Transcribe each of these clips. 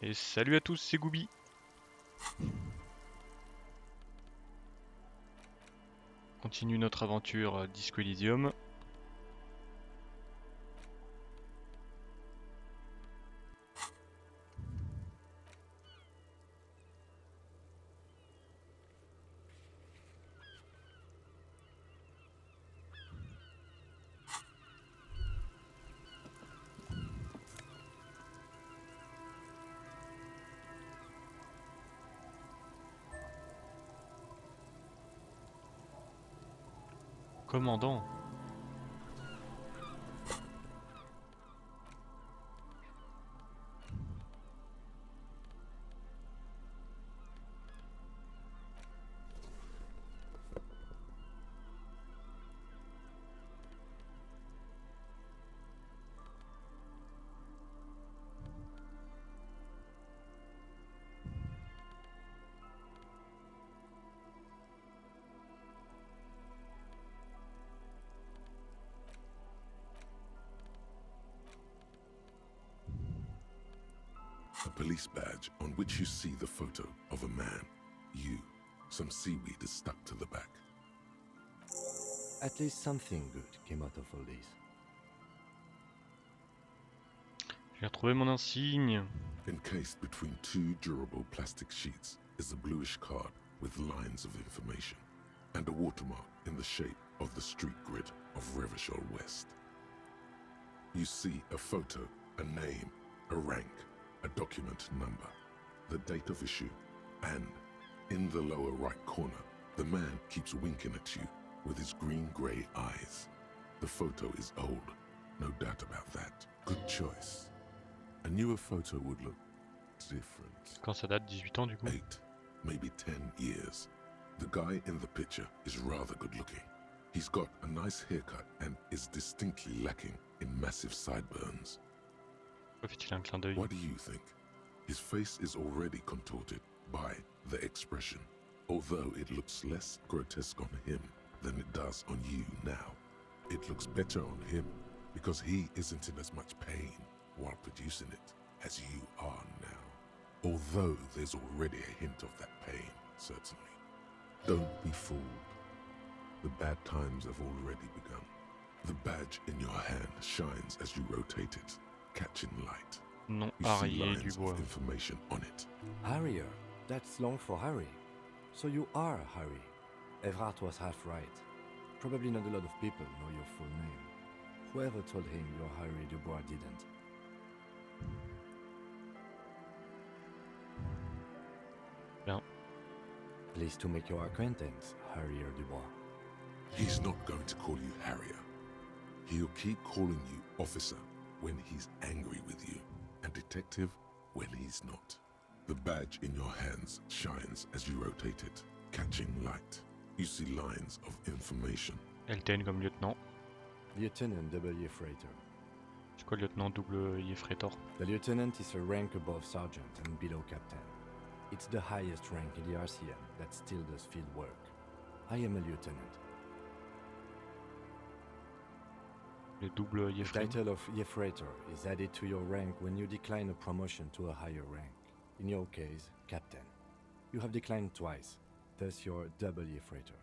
Et salut à tous, c'est Goubi. Continue notre aventure Disco Elysium. Commandant. A police badge on which you see the photo of a man. You. Some seaweed is stuck to the back. At least something good came out of all this. J'ai retrouvé mon insigne. Encased between two durable plastic sheets is a bluish card with lines of information and a watermark in the shape of the street grid of Revachol West. You see a photo, a name, a rank, a document number, the date of issue, and in the lower right corner, the man keeps winking at you with his green-grey eyes. The photo is old, no doubt about that. Good choice. A newer photo would look different. Quand ça date, 18 ans du coup. 8, maybe 10 years. The guy in the picture is rather good looking. He's got a nice haircut and is distinctly lacking in massive sideburns. Pourquoi fait-il un clin d'œil? What do you think? His face is already contorted by the expression, although it looks less grotesque on him than it does on you now. It looks better on him because he isn't in as much pain while producing it as you are now. Although there's already a hint of that pain, certainly. Don't be fooled. The bad times have already begun. The badge in your hand shines as you rotate it, catching light. Non, You see Arié lines Dubois. of information on it. Harrier, that's long for Harry. So you are Harry. Evrard was half right. Probably not a lot of people know your full name. Whoever told him you're Harry Dubois didn't. Bien. Pleased to make your acquaintance, Harrier Dubois. He's not going to call you Harrier. He'll keep calling you officer when he's angry with you, and detective when he's not. The badge in your hands shines as you rotate it, catching light. You see lines of information. LTN comme lieutenant. Lieutenant W. Freighter. C'est quoi lieutenant double Yefretor? The lieutenant is a rank above sergeant and below captain. It's the highest rank in the RCM that still does field work. I am a lieutenant. Le double The Yefretor. title of Yefreitor is added to your rank when you decline a promotion to a higher rank. In your case, captain. You have declined twice, thus you're double Yefreitor.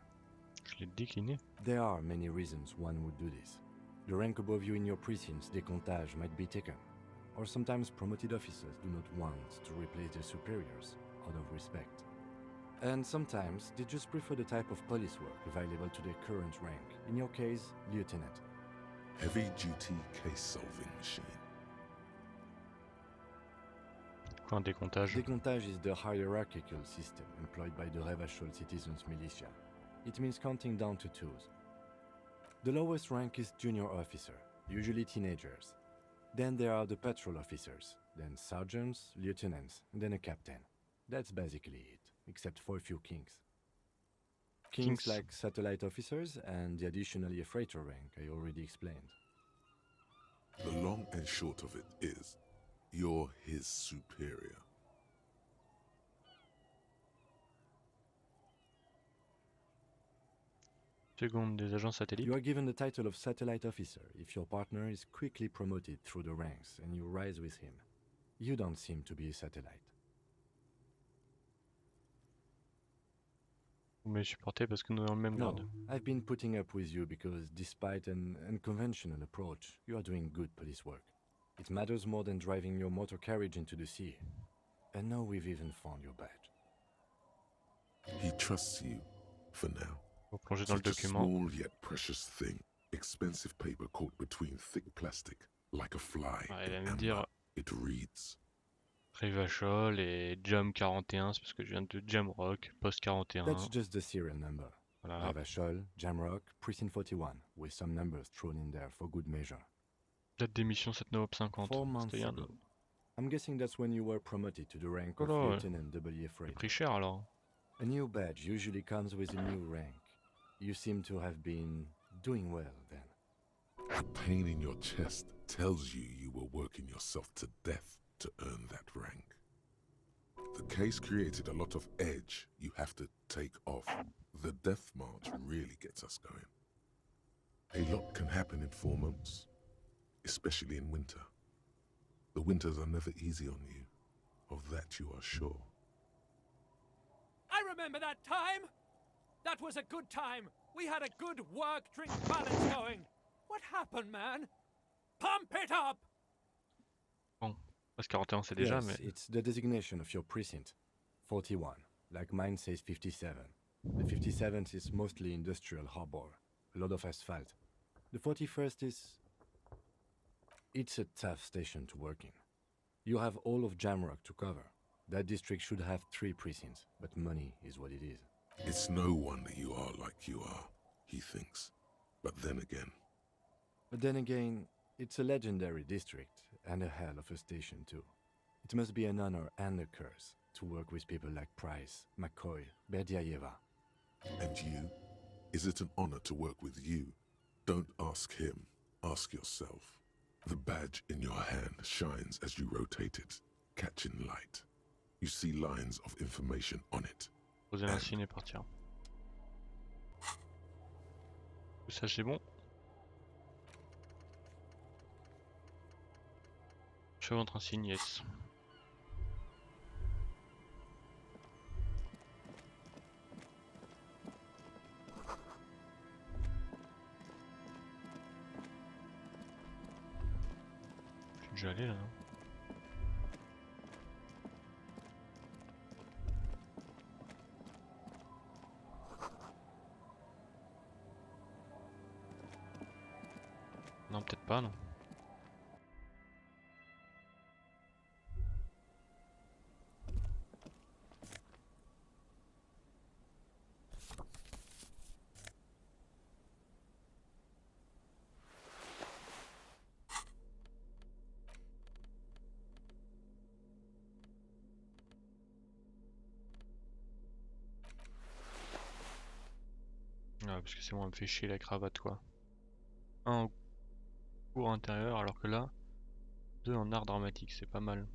Je l'ai décliné. There are many reasons one would do this. The rank above you in your precinct's décomptage might be taken, or sometimes promoted officers do not want to replace their superiors out of respect. And sometimes they just prefer the type of police work available to their current rank, in your case, lieutenant. Heavy-duty case-solving machine. Quoi un décomptage? Décomptage is the hierarchical system employed by the Revachol Citizens Militia. It means counting down to twos. The lowest rank is junior officer, usually teenagers. Then there are the patrol officers, then sergeants, lieutenants, and then a captain. That's basically it, except for a few kings. Kings like satellite officers and the additional Yefreitor rank I already explained. The long and short of it is, you're his superior. Seconde des agents satellites. You are given the title of satellite officer if your partner is quickly promoted through the ranks and you rise with him. You don't seem to be a satellite. Vous m'avez supporté parce que nous avons le même No, grade. I've been putting up with you because despite an unconventional approach, you are doing good police work. It matters more than driving your motor carriage into the sea. And now we've even found your badge. He trusts you, for now. On va plonger dans le Such a document. small yet precious thing. Expensive paper caught between thick plastic, like a fly Ouais, il va in me amber. dire It reads, Revachol et Jam 41, c'est parce que je viens de Jamrock, post 41. That's just the serial number. Voilà. Revachol, Jamrock, Precinct 41, with some numbers thrown in there for good measure. Date d'émission 7 novembre 50. 4 months C'était il y a un ago. an. I'm guessing that's when you were promoted to the rank Oh of là, Lieutenant W. j'ai Freight. pris cher alors. A new badge usually comes with a new rank. You seem to have been doing well then. the pain in your chest tells you you were working yourself to death to earn that rank. The case created a lot of edge you have to take off. The death march really gets us going. A lot can happen in 4 months, especially in winter. The winters are never easy on you, of that you are sure. I remember that time! That was a good time! We had a good work-drink balance going! What happened, man? Pump it up! Bon, parce 41 c'est déjà, Yes, mais it's the designation of your precinct. 41, like mine says 57. The 57th is mostly industrial harbor, a lot of asphalt. The 41st is... It's a tough station to work in. You have all of Jamrock to cover. That district should have 3 precincts, but money is what it is. It's no wonder you are like you are, he thinks. But then again, It's a legendary district, and a hell of a station too. It must be an honor and a curse to work with people like Price, McCoy, Berdiaeva. and you? Is it an honor to work with you? Don't ask him, ask yourself. The badge in your hand shines as you rotate it, catching light. You see lines of information on it. poser l'insigne et partir. Tout ça c'est bon. Je votre insigne, yes. Je suis déjà allé là, non? Non, peut-être pas, non. Ouais, parce que c'est moi, elle me fait chier la cravate quoi. Un en cours intérieur, alors que là, 2 en art dramatique, c'est pas mal.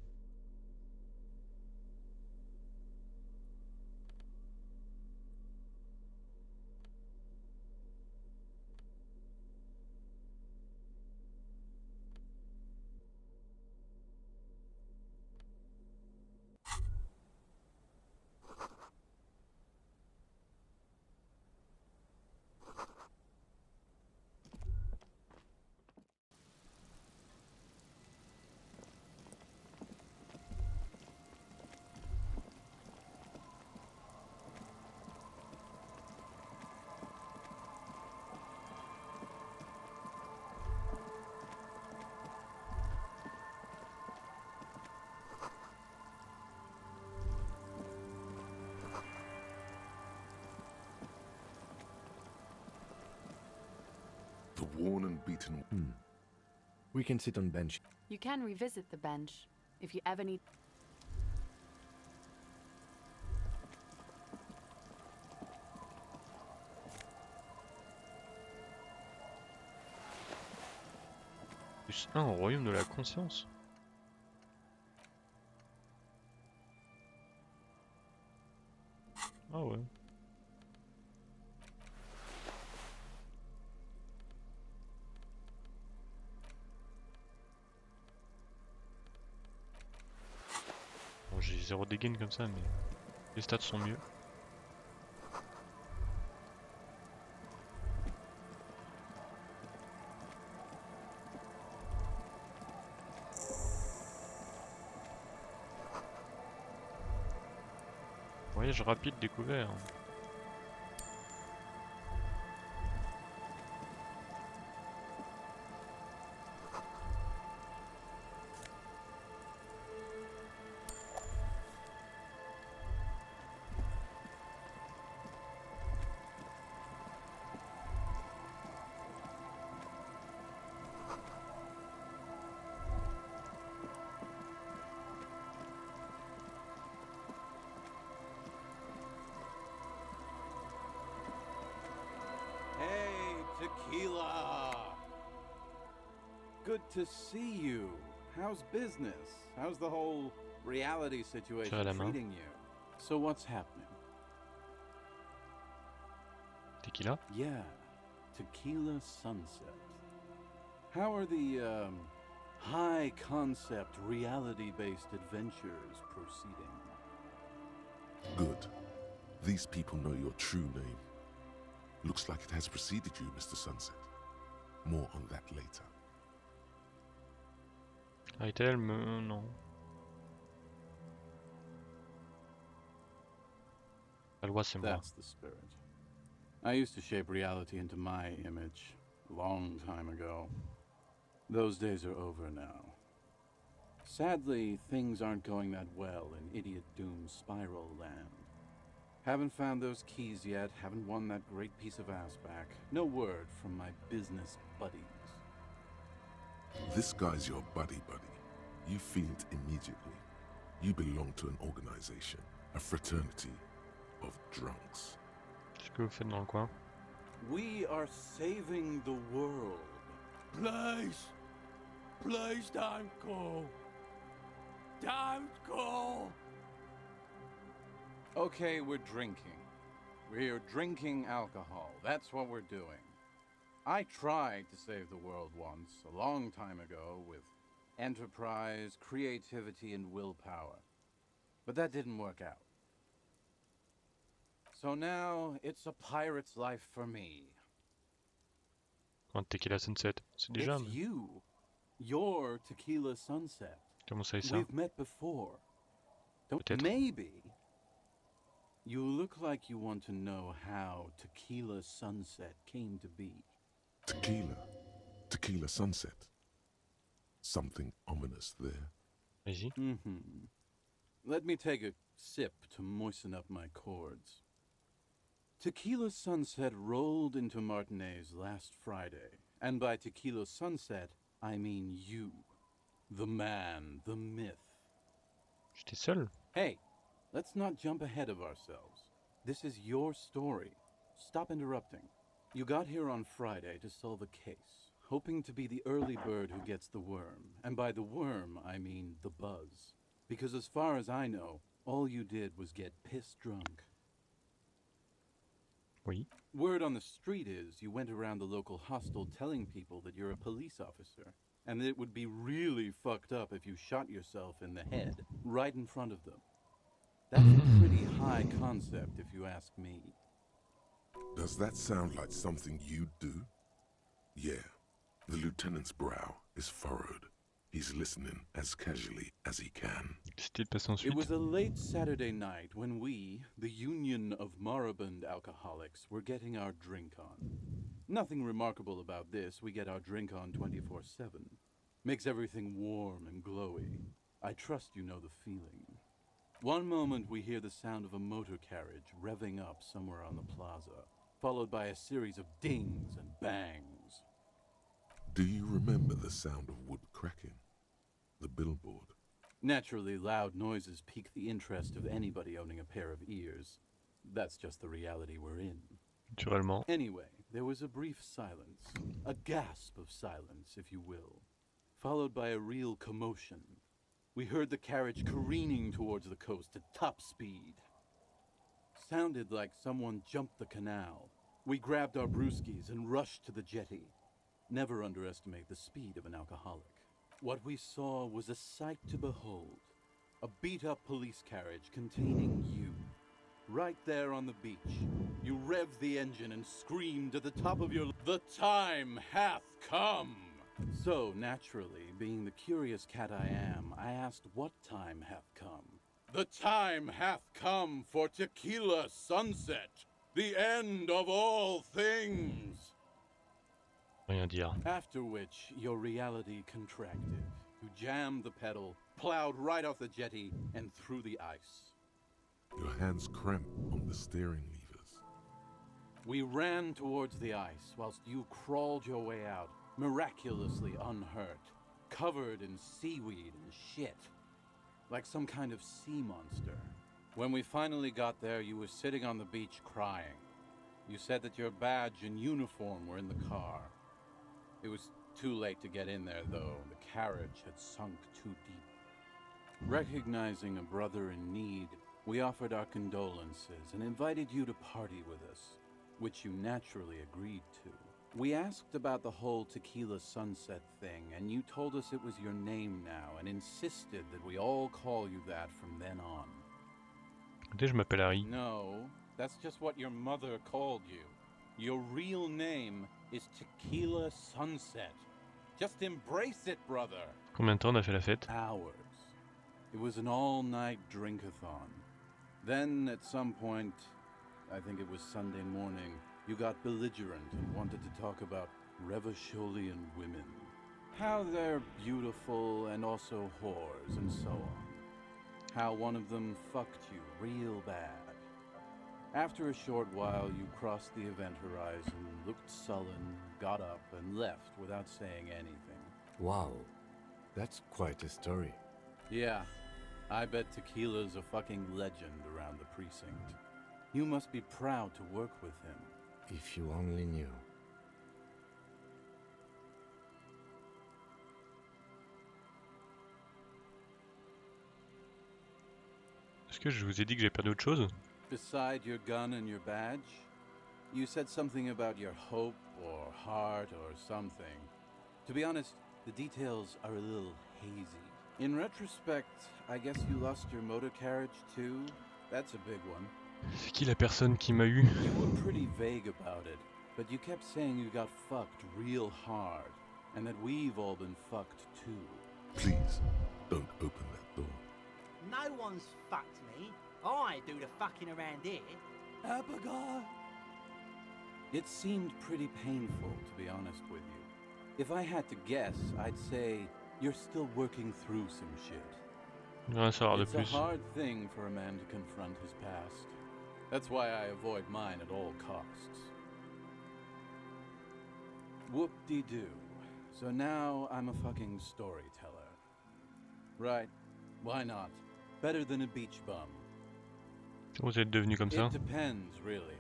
The worn and beaten. We can sit on bench. You can revisit the bench if you ever need. Plus 1 au royaume de la conscience. Ah ouais. 0 dégaine comme ça, mais les stats sont mieux. Voyage rapide découvert. Tequila! Good to see you. How's business? How's the whole reality situation treating you? So what's happening? Tequila? Yeah, Tequila Sunset. How are the, high concept reality-based adventures proceeding? Good. These people know your true name. Looks like it has preceded you, Mr. Sunset. More on that later. Item, non. La loi, c'est moi. That's the spirit. I used to shape reality into my image a long time ago. Those days are over now. Sadly, things aren't going that well in Idiot Doom Spiral Land. Haven't found those keys yet, haven't won that great piece of ass back. No word from my business buddies. This guy's your buddy. You feel it immediately. You belong to an organization, a fraternity of drunks. Qu'est-ce que vous faites dans le coin? We are saving the world. Please! Please don't go! Don't go! Okay, we're drinking. We're drinking alcohol. That's what we're doing. I tried to save the world once, a long time ago, with enterprise, creativity, and willpower. But that didn't work out. So now, it's a pirate's life for me. Quand Tequila Sunset, c'est déjà... It's you. You're Tequila Sunset. Comment ça, ça? We've met before. Peut-être. Maybe. You look like you want to know how Tequila Sunset came to be. Tequila Sunset. Something ominous there. Vas-y. Let me take a sip to moisten up my cords. Tequila Sunset rolled into Martinez last Friday, and by Tequila Sunset, I mean you. The man, the myth. J'étais seul. Hey, let's not jump ahead of ourselves. This is your story. Stop interrupting. You got here on Friday to solve a case, hoping to be the early bird who gets the worm. And by the worm, I mean the buzz. Because as far as I know, all you did was get piss drunk. Oui. Word on the street is you went around the local hostel telling people that you're a police officer, and that it would be really fucked up if you shot yourself in the head right in front of them. That's a pretty high concept, if you ask me. Does that sound like something you'd do? Yeah. The lieutenant's brow is furrowed. He's listening as casually as he can. Qu'est-ce passe ensuite? It was a late Saturday night when we, the Union of Moribund Alcoholics, were getting our drink on. Nothing remarkable about this. We get our drink on 24/7. Makes everything warm and glowy. I trust you know the feeling. One moment we hear the sound of a motor carriage revving up somewhere on the plaza, followed by a series of dings and bangs. Do you remember the sound of wood cracking? The billboard? Naturally, loud noises pique the interest of anybody owning a pair of ears. That's just the reality we're in. Naturellement. Anyway, there was a brief silence, a gasp of silence, if you will, followed by a real commotion. We heard the carriage careening towards the coast at top speed. Sounded like someone jumped the canal. We grabbed our brewskis and rushed to the jetty. Never underestimate the speed of an alcoholic. What we saw was a sight to behold. A beat-up police carriage containing you. Right there on the beach, you revved the engine and screamed at the top of your "The time hath come!" So, naturally, being the curious cat I am, I asked what time hath come. The time hath come for tequila sunset, the end of all things! Rien dire. After which, your reality contracted. You jammed the pedal, plowed right off the jetty, and through the ice. Your hands cramp on the steering levers. We ran towards the ice whilst you crawled your way out, miraculously unhurt, covered in seaweed and shit, like some kind of sea monster. When we finally got there, you were sitting on the beach crying. You said that your badge and uniform were in the car. It was too late to get in there, though. The carriage had sunk too deep. Recognizing a brother in need, we offered our condolences and invited you to party with us, which you naturally agreed to. We asked about the whole tequila sunset thing, and you told us it was your name now and insisted that we all call you that from then on. Écoutez, je m'appelle Harry. No, that's just what your mother called you. Your real name is Tequila Sunset. Just embrace it, brother. Combien de temps on a fait la fête? Hours. It was an all-night drink-a-thon. Then, at some point, I think it was Sunday morning, you got belligerent and wanted to talk about Revacholian women. How they're beautiful and also whores and so on. How one of them fucked you real bad. After a short while, you crossed the event horizon, looked sullen, got up, and left without saying anything. Wow, that's quite a story. Yeah, I bet Tequila's a fucking legend around the precinct. You must be proud to work with him. If you only knew. Est-ce que je vous ai dit que j'ai perdu autre chose? Beside your gun and your badge, you said something about your hope or heart or something. To be honest, the details are a little hazy. In retrospect, I guess you lost your motor carriage too? That's a big one. C'est qui la personne qui m'a eu? You were pretty vague about it, but you kept saying you got fucked real hard, and that we've all been fucked too. Please, don't open that door. No one's fucked me. I do the fucking around here. Abigail! It seemed pretty painful, to be honest with you. If I had to guess, I'd say you're still working through some shit. Je veux en savoir de It's a plus. hard thing for a man to confront his past. That's why I avoid mine at all costs. Whoop-de-doo. So now I'm a fucking storyteller. Right, why not? Better than a beach bum. Comment vous êtes devenu comme ça? It depends, really.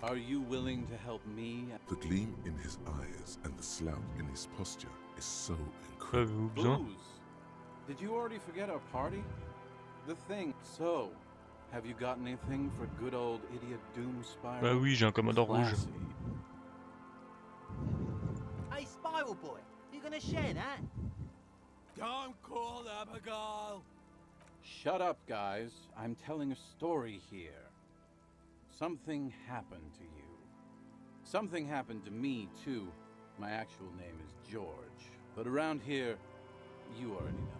Are you willing to help me? The gleam in his eyes and the slouch in his posture is so Quoi incredible. avez-vous besoin? Booze. Did you already forget our party? The thing. So, have you got anything for good old idiot Doom Spiral? Bah oui, j'ai un commandant rouge. Classy. Hey, Spiral Boy, you gonna share that? Don't call Abigail! Shut up, guys. I'm telling a story here. Something happened to you. Something happened to me, too. My actual name is George. But around here, you already know.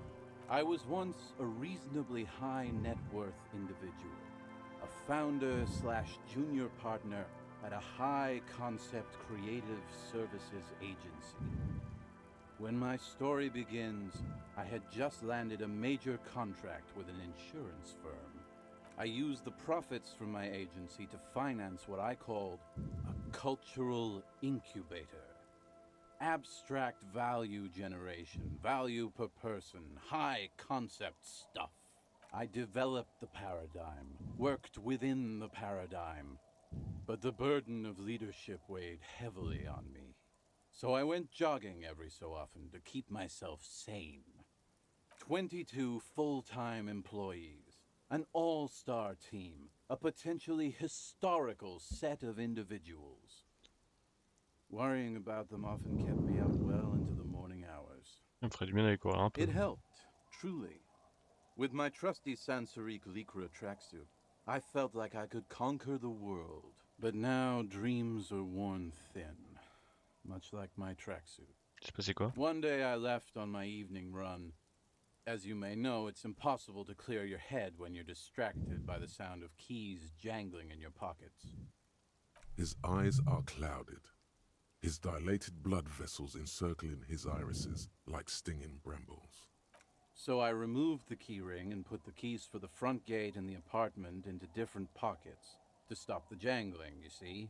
I was once a reasonably high net worth individual. A founder / junior partner at a high concept creative services agency. When my story begins, I had just landed a major contract with an insurance firm. I used the profits from my agency to finance what I called a cultural incubator. Abstract value generation, value per person, high concept stuff. I developed the paradigm, worked within the paradigm, but the burden of leadership weighed heavily on me. So I went jogging every so often to keep myself sane. 22 full-time employees, an all-star team, a potentially historical set of individuals. Worrying about them often kept me up well into the morning hours. Ça me ferait du bien d'aller courir un peu. It helped, truly. With my trusty Sansarique Lycra tracksuit, I felt like I could conquer the world. But now dreams are worn thin, much like my tracksuit. C'est passé quoi? One day I left on my evening run. As you may know, it's impossible to clear your head when you're distracted by the sound of keys jangling in your pockets. His eyes are clouded, his dilated blood vessels encircling his irises like stinging brambles. So I removed the key ring and put the keys for the front gate and the apartment into different pockets to stop the jangling, you see.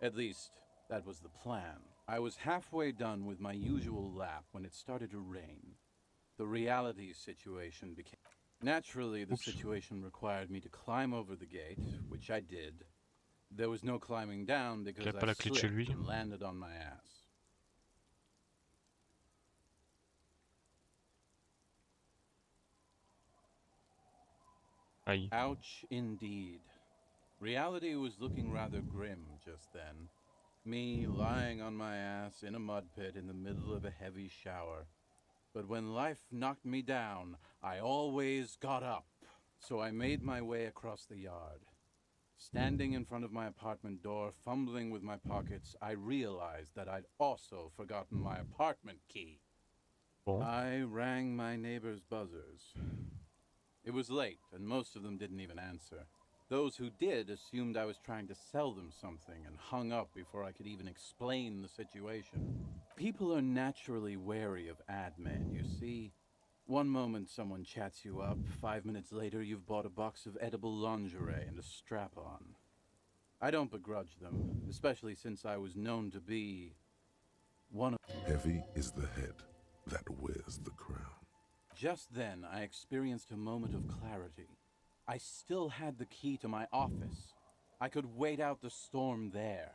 At least, that was the plan. I was halfway done with my usual lap when it started to rain. The reality situation became... Naturally, the situation required me to climb over the gate, which I did. There was no climbing down because I slipped and landed on my ass. Aïe. Ouch, indeed. Reality was looking rather grim just then. Me lying on my ass in a mud pit in the middle of a heavy shower. But when life knocked me down, I always got up. So I made my way across the yard. Standing in front of my apartment door, fumbling with my pockets, I realized that I'd also forgotten my apartment key. Bon. I rang my neighbor's buzzers. It was late, and most of them didn't even answer. Those who did assumed I was trying to sell them something and hung up before I could even explain the situation. People are naturally wary of ad men, you see. One moment someone chats you up, 5 minutes later you've bought a box of edible lingerie and a strap-on. I don't begrudge them, especially since I was known to be one of... Heavy is the head that wears the crown. Just then, I experienced a moment of clarity. I still had the key to my office. I could wait out the storm there.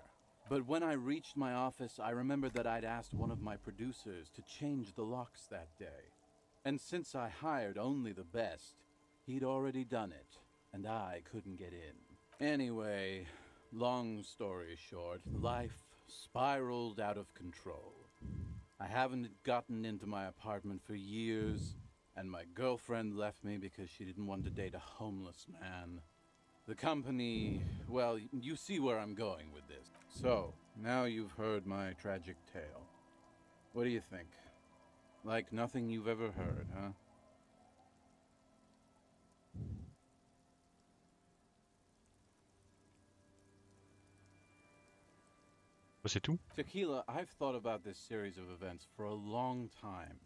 But when I reached my office, I remembered that I'd asked one of my producers to change the locks that day. And since I hired only the best, he'd already done it, and I couldn't get in. Anyway, long story short, life spiraled out of control. I haven't gotten into my apartment for years, and my girlfriend left me because she didn't want to date a homeless man. The company, well, you see where I'm going with this. So, now you've heard my tragic tale. What do you think? Like nothing you've ever heard, huh? C'est tout? Tequila, I've thought about this series of events for a long time.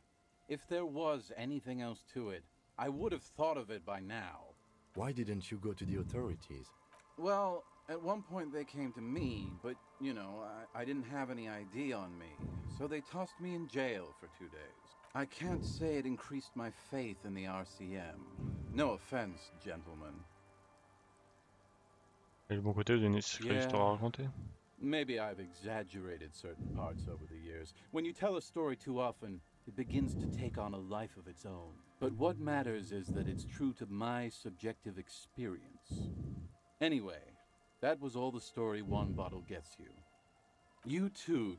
If there was anything else to it, I would have thought of it by now. Why didn't you go to the authorities? Well, at one point they came to me, but, you know, I didn't have any ID on me, so they tossed me in jail for 2 days. I can't say it increased my faith in the RCM. No offense, gentlemen. Et le bon côté d'une sacrée histoire à raconter. Maybe I've exaggerated certain parts over the years. When you tell a story too often, it begins to take on a life of its own. But what matters is that it's true to my subjective experience. Anyway, that was all the story one bottle gets you. You too,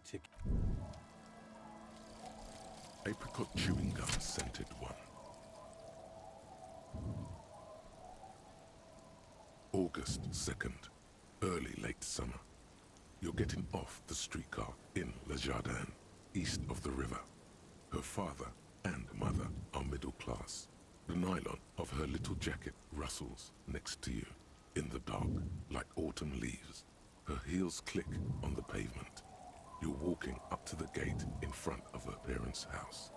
Apricot chewing gum scented one. August 2nd, early late summer. You're getting off the streetcar in Le Jardin, east of the river. Her father and mother are middle class. The nylon of her little jacket rustles next to you in the dark like autumn leaves. Her heels click on the pavement. You're walking up to the gate in front of her parents' house.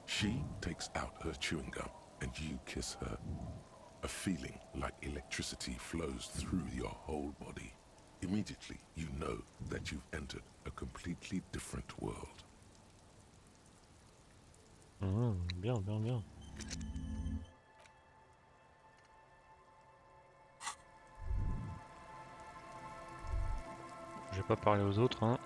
She takes out her chewing gum and you kiss her. A feeling like electricity flows through your whole body. Immediately, you know that you've entered a completely different world. Bien, bien, bien. Je vais pas parler aux autres, hein.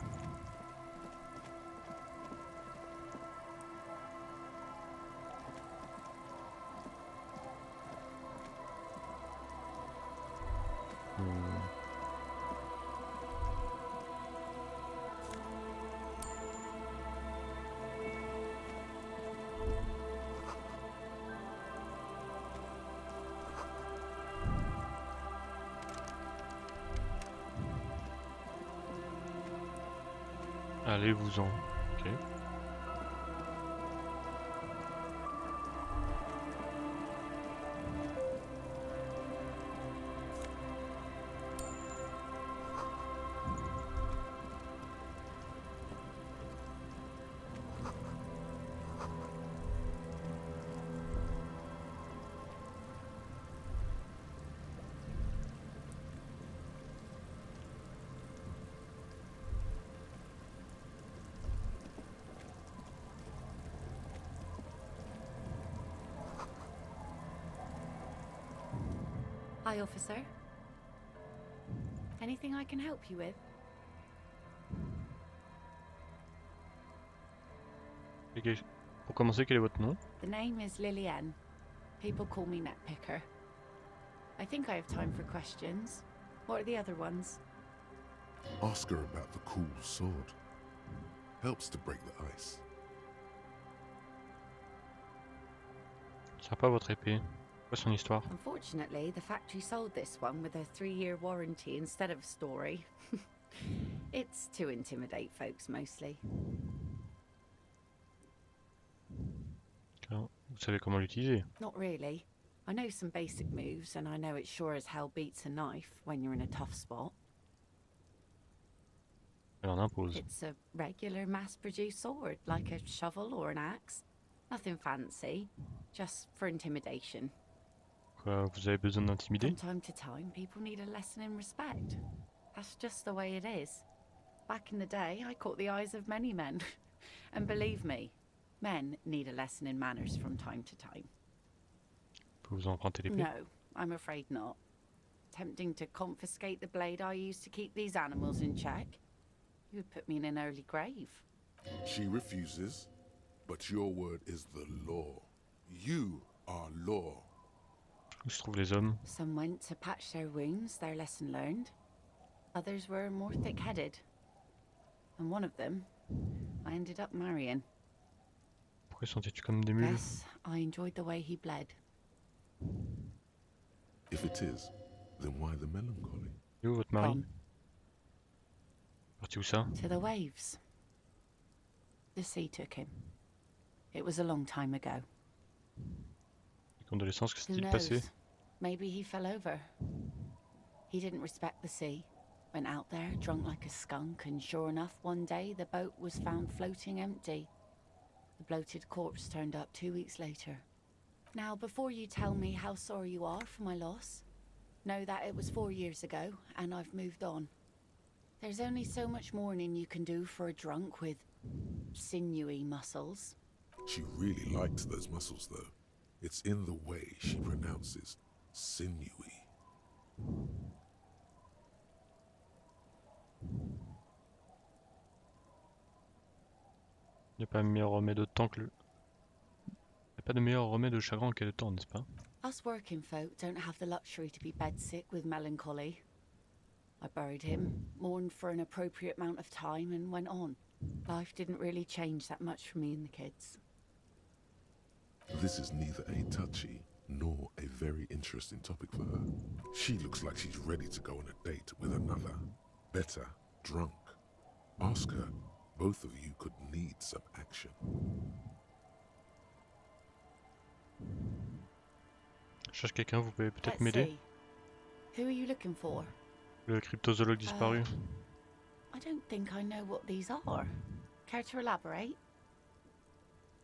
Allez-vous-en. Ok. Hi, officer. Anything I can help you with? Ok. Pour commencer, quel est votre nom? The name is Lillian. People call me Netpicker. I think I have time for questions. What are the other ones? Ask her about the cool sword. Helps to break the ice. Sympa votre épée. Quoi son histoire? Unfortunately, the factory sold this one with a 3-year warranty instead of a story. It's to intimidate folks mostly. Vous savez comment l'utiliser? Not really. I know some basic moves, and I know it sure as hell beats a knife when you're in a tough spot. Elle en impose. It's a regular mass-produced sword, like a shovel or an axe. Nothing fancy, just for intimidation. Quoi, vous avez besoin d'intimider? From time to time, people need a lesson in respect. That's just the way it is. Back in the day, I caught the eyes of many men. And believe me, men need a lesson in manners from time to time. Peut vous emprunter l'épée? No, I'm afraid not. Tempting to confiscate the blade I used to keep these animals in check. You would put me in an early grave. She refuses, but your word is the law. You are law. Où se trouvent les hommes? Some went to patch their wounds, their lesson learned. Others were more thick-headed. And one of them, I ended up marrying. Pourquoi sont têtus comme des mules? Guess I enjoyed the way he bled. If it is, then why the melancholy? Et où votre mari? Gone Parti où ça? to the waves. The sea took him. It was a long time ago. Les condoléances, que Who s'est-il knows? passé? Maybe he fell over. He didn't respect the sea. Went out there, drunk like a skunk, and sure enough, one day the boat was found floating empty. The bloated corpse turned up 2 weeks later. Now, before you tell me how sorry you are for my loss, know that it was 4 years ago, and I've moved on. There's only so much mourning you can do for a drunk with sinewy muscles. She really likes those muscles, though. It's in the way she pronounces sinewy. Il n'y a pas de meilleur remède au temps que le... Il n'y a pas de meilleur remède au chagrin que le temps, n'est-ce pas? Us working folk don't have the luxury to be bedsick with melancholy. I buried him, mourned for an appropriate amount of time, and went on. Life didn't really change that much for me and the kids. This is neither a touchy nor a very interesting topic for her. She looks like she's ready to go on a date with another, better, drunk. Ask her. Both of you could need some action. Je cherche quelqu'un, vous pouvez peut-être Let's m'aider? see. Who are you looking for? Le cryptozoologue disparu. I don't think I know what these are. Care to elaborate?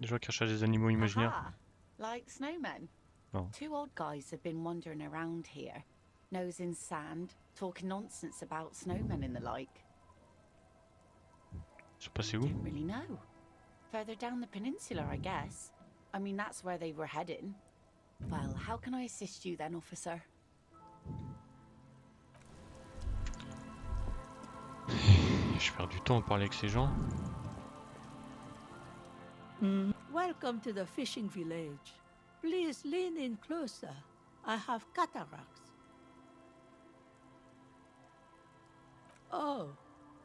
Des gens qui recherchent des animaux imaginaires. Aha, like snowmen. Oh. 2 old guys have been wandering around here, nose in sand, talking nonsense about snowmen and the like. Ils sont passés où? Don't really know. Further down the peninsula, I guess. I mean, that's where they were heading. Well, how can I assist you then, officer? Je perds du temps à parler avec ces gens. Welcome to the fishing village. Please lean in closer. I have cataracts. Oh,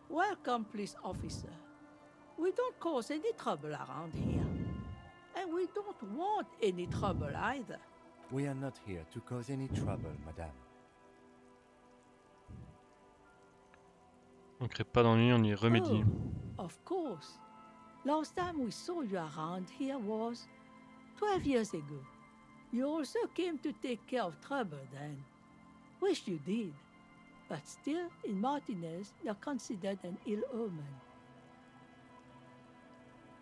welcome, police officer. We don't cause any trouble around here. And we don't want any trouble either. We are not here to cause any trouble, madame. On crée pas d'ennui, on y remédie. Oh, of course. Last time we saw you around here was 12 years ago. You also came to take care of trouble then. Wish you did. But still, in Martinez, you're considered an ill omen.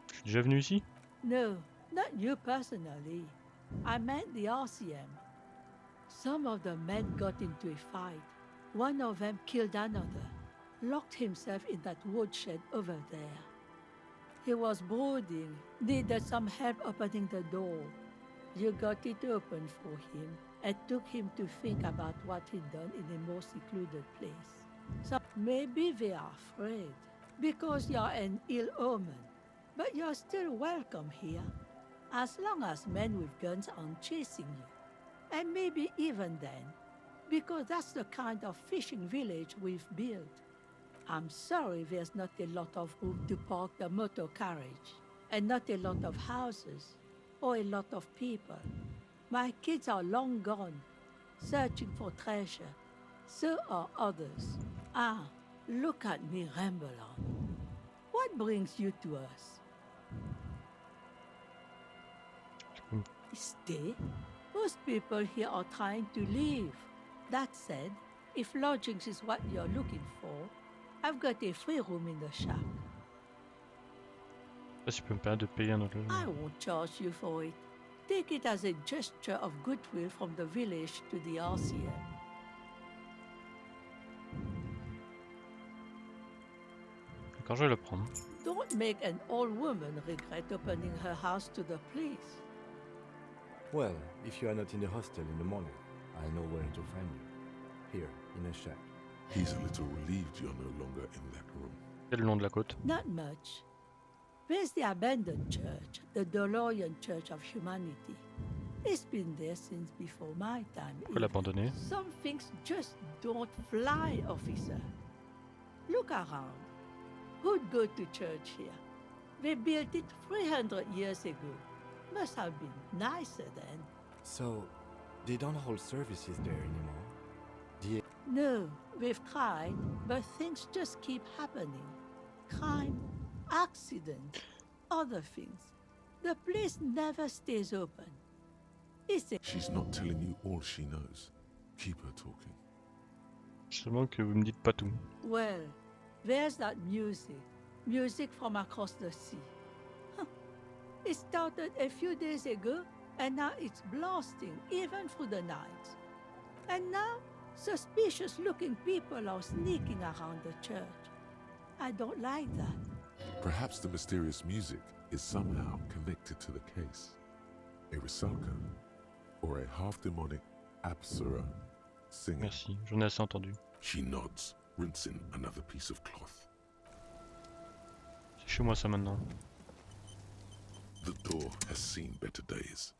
Je suis déjà venu ici? No, not you personally. I meant the RCM. Some of the men got into a fight. One of them killed another, locked himself in that woodshed over there. He was brooding, needed some help opening the door. You got it open for him and took him to think about what he'd done in a more secluded place. So maybe they are afraid because you're an ill omen, but you're still welcome here, as long as men with guns aren't chasing you. And maybe even then, because that's the kind of fishing village we've built. I'm sorry there's not a lot of room to park the motor carriage, and not a lot of houses, or a lot of people. My kids are long gone, searching for treasure. So are others. Ah, look at me ramble on. What brings you to us? Stay? Most people here are trying to leave. That said, if lodgings is what you're looking for, I've got a free room in the shack. Je sais pas si je peux me permettre de payer un autre logement. I won't charge you for it. Take it as a gesture of goodwill from the village to the RCM. D'accord, je vais le prendre. Don't make an old woman regret opening her house to the police. Well, if you are not in the hostel in the morning, I'll know where to find you. Here, in a shack. He's a little relieved you're no longer in that room. Quel est le nom de la côte? Not much. There's the abandoned church, the DeLorean Church of Humanity. It's been there since before my time. Pourquoi l'abandonner? Some things just don't fly, officer. Look around. Who'd go to church here? They built it 300 years ago. Must have been nicer then. So, they don't hold services there anymore? No, we've tried, but things just keep happening. Crime, accidents, other things. The place never stays open. It's a She's not telling you all she knows. Keep her talking. Seulement que vous me dites pas tout. well, there's that music. Music from across the sea. Huh. It started a few days ago, and now it's blasting even through the night. And now, suspicious-looking people are sneaking around the church. I don't like that. Perhaps the mysterious music is somehow connected to the case. A Rusalka, or a half-demonic Apsara singer. Merci, j'en ai assez entendu. She nods, rinsing another piece of cloth. C'est chez moi ça maintenant. The door has seen better days.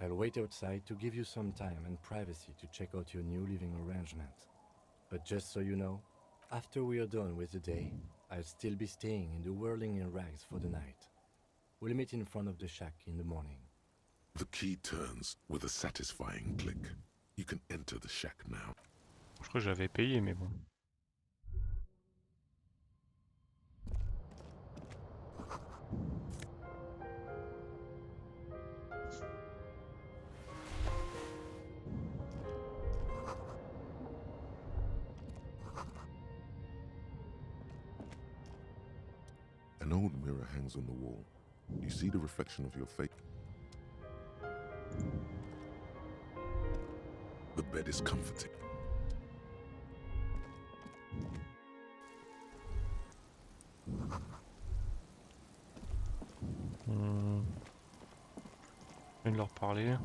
I'll wait outside to give you some time and privacy to check out your new living arrangement. But just so you know, after we are done with the day, I'll still be staying in the whirling in rags for the night. We'll meet in front of the shack in the morning. The key turns with a satisfying click. You can enter the shack now. Je crois que j'avais payé mais bon. An old mirror hangs on the wall. You see the reflection of your face. The bed is comforting. Je viens de leur parler.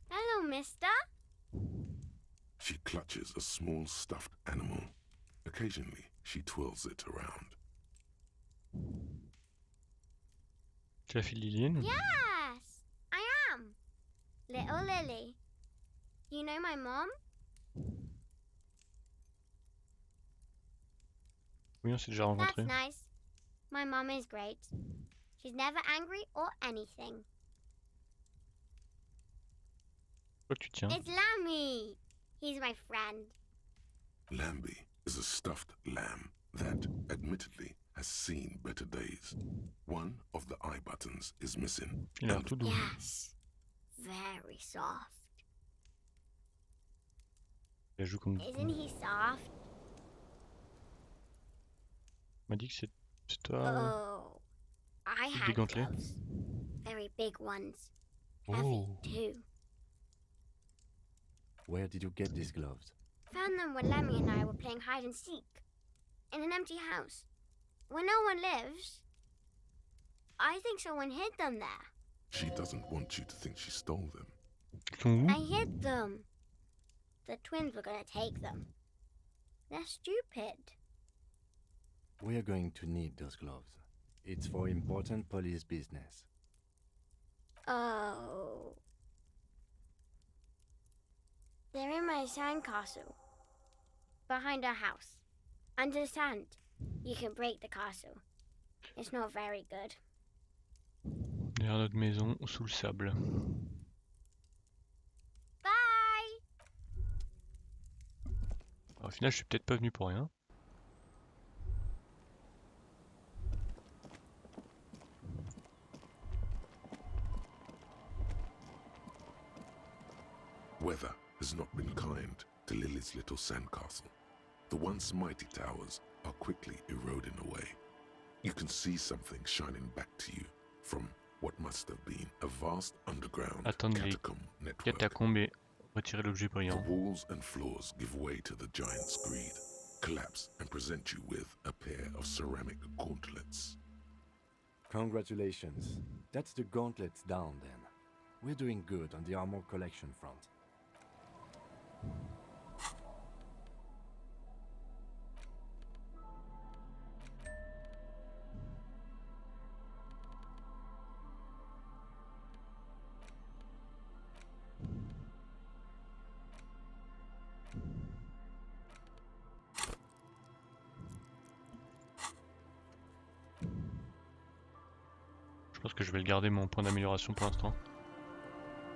Hello, mister. She clutches a small stuffed animal. Occasionally, she twirls it around. Tu la fille Liliane? Yes, I am. Little Lily. You know my mom? Oui, on s'est déjà That's rencontrés. nice. My mom is great. She's never angry or anything. Quoi que tu tiens? It's Lammy. He's my friend. Lambie is a stuffed lamb that, admittedly, has seen better days. One of the eye buttons is missing. Il a l'air tout doux. Yes. Very soft. Il joue comme... Isn't he soft? m'a dit que c'est toi. Oh. I Des had gantelets. gloves. Very big ones. Heavy, Oh. too. Where did you get these gloves? Found them when Lemmy and I were playing hide and seek. In an empty house. Where no one lives. I think someone hid them there. She doesn't want you to think she stole them. Ils sont où? I hid them. The twins were gonna take them. They're stupid. We are going to need those gloves. It's for important police business. Oh. They're in my sandcastle. Behind our house. Under the sand. You can break the castle. It's not very good. Derrière notre maison, sous le sable. Bye! Alors, au final, je suis peut-être pas venu pour rien. Weather has not been kind to Lily's little sandcastle. The once mighty towers are quickly eroding away. You can see something shining back to you from what must have been a vast underground Attendre les catacomb network. catacombes et retirer l'objet The brillant. walls and floors give way to the giant's greed, collapse and present you with a pair of ceramic gauntlets. Congratulations. That's the gauntlets down then. We're doing good on the armor collection front. Je pense que je vais le garder mon point d'amélioration pour l'instant.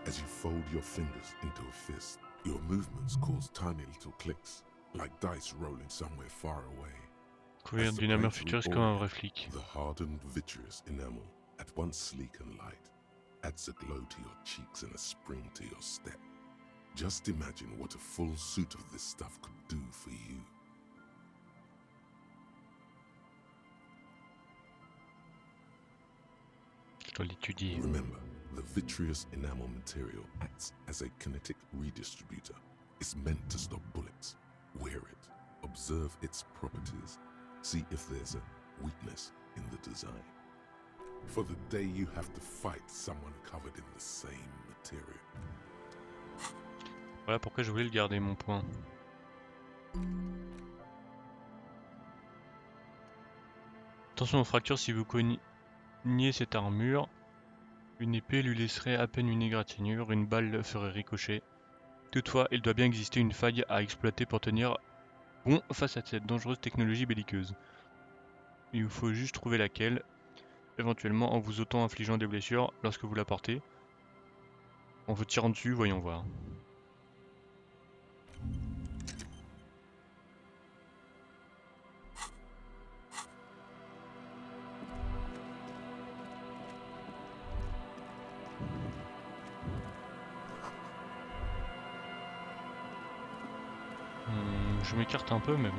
As you fold your fingers into a fist, your movements cause tiny little clicks, like dice rolling somewhere far away. Couvrir As the d'une armure breakthrough futuriste comme un orient, vrai flic. The hardened vitreous enamel, at once sleek and light, adds a glow to your cheeks and a spring to your step. Just imagine what a full suit of this stuff could do for you. Je dois l'étudier. Remember, the vitreous enamel material acts as a kinetic redistributor. It's meant to stop bullets. Wear it, observe its properties, see if there's a weakness in the design. For the day you have to fight someone covered in the same material. Voilà pourquoi je voulais le garder, mon point. Attention aux fractures si vous cognez cette armure. Une épée lui laisserait à peine une égratignure, une balle le ferait ricocher. Toutefois, il doit bien exister une faille à exploiter pour tenir bon face à cette dangereuse technologie belliqueuse. Il vous faut juste trouver laquelle, éventuellement en vous auto-infligeant des blessures lorsque vous la portez. En vous tirant dessus, voyons voir. Je m'écarte un peu, mais bon.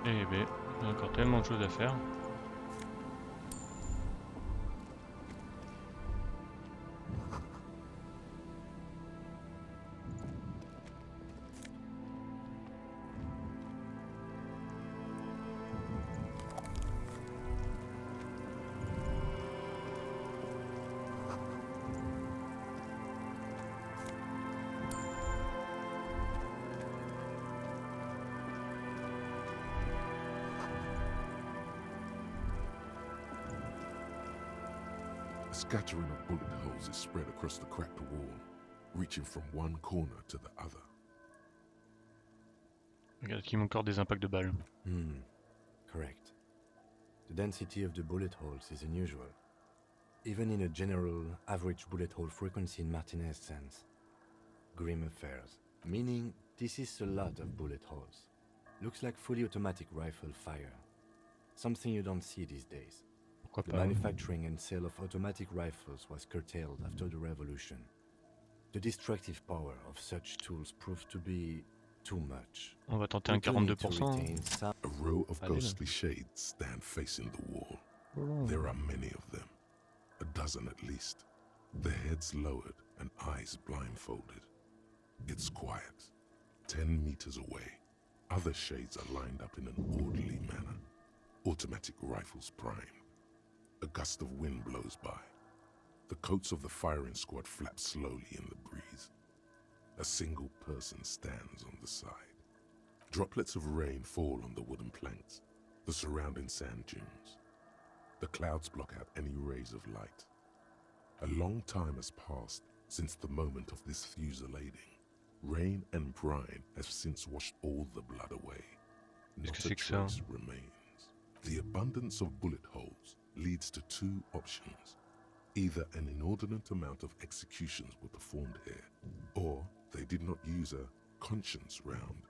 Eh ben, il y a encore tellement de choses à faire. A scattering of bullet holes is spread across the cracked wall, reaching from one corner to the other. Regarde qu'il y a encore des impacts de balles. Correct. The density of the bullet holes is unusual, even in a general average bullet hole frequency in Martinez sense. Grim affairs, meaning this is a lot of bullet holes. Looks like fully automatic rifle fire. Something you don't see these days. Pourquoi The pas? manufacturing and sale of automatic rifles was curtailed after the revolution. The destructive power of such tools proved to be too much. On va tenter un We do need to 42%. retain some- A row of Allez, là. ghostly shades stand facing the wall. Oh. There are many of them, a dozen at least, their heads lowered and eyes blindfolded. It's quiet. 10 meters away, other shades are lined up in an orderly manner, automatic rifles primed. A gust of wind blows by. The coats of the firing squad flap slowly in the breeze. A single person stands on the side. Droplets of rain fall on the wooden planks, the surrounding sand dunes. The clouds block out any rays of light. A long time has passed since the moment of this fusillading. Rain and brine have since washed all the blood away. Not que a c'est que ça? trace remains. The abundance of bullet holes leads to two options. Either an inordinate amount of executions were performed here, or they did not use a conscience round,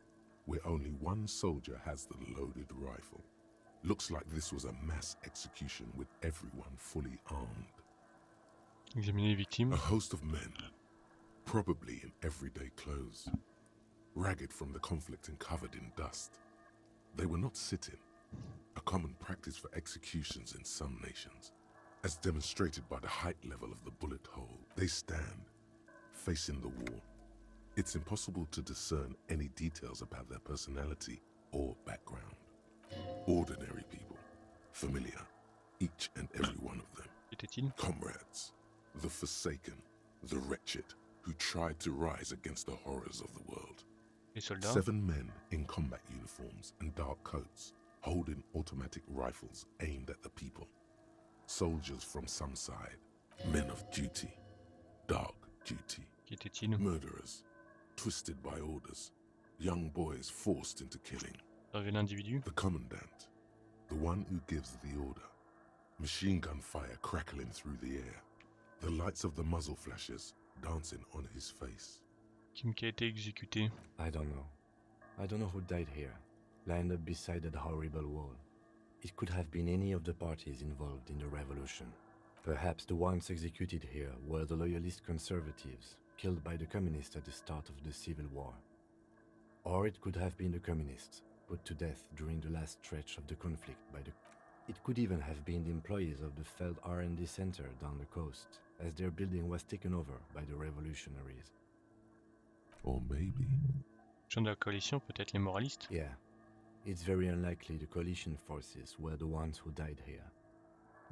where only one soldier has the loaded rifle. Looks like this was a mass execution with everyone fully armed. Examiner les victimes. A host of men, probably in everyday clothes, ragged from the conflict and covered in dust. They were not sitting, a common practice for executions in some nations. As demonstrated by the height level of the bullet hole, they stand, facing the wall. It's impossible to discern any details about their personality or background. Ordinary people, familiar, each and every one of them. Était-il? Comrades, the forsaken, the wretched, who tried to rise against the horrors of the world. Les soldats? 7 men in combat uniforms and dark coats, holding automatic rifles aimed at the people. Soldiers from some side, men of duty, dark duty, Qui était-il? murderers, twisted by orders, young boys forced into killing. Révéler l'individu? The commandant, the one who gives the order, machine gun fire crackling through the air, the lights of the muzzle flashes dancing on his face. Qui a été exécuté? I don't know. I don't know who died here, lined up beside that horrible wall. It could have been any of the parties involved in the revolution. Perhaps the ones executed here were the loyalist conservatives, killed by the communists at the start of the Civil War. Or it could have been the communists, put to death during the last stretch of the conflict by the... It could even have been the employees of the failed R&D center down the coast, as their building was taken over by the revolutionaries. Or maybe... Gens de la coalition, peut-être les moralistes? Yeah, it's very unlikely the coalition forces were the ones who died here.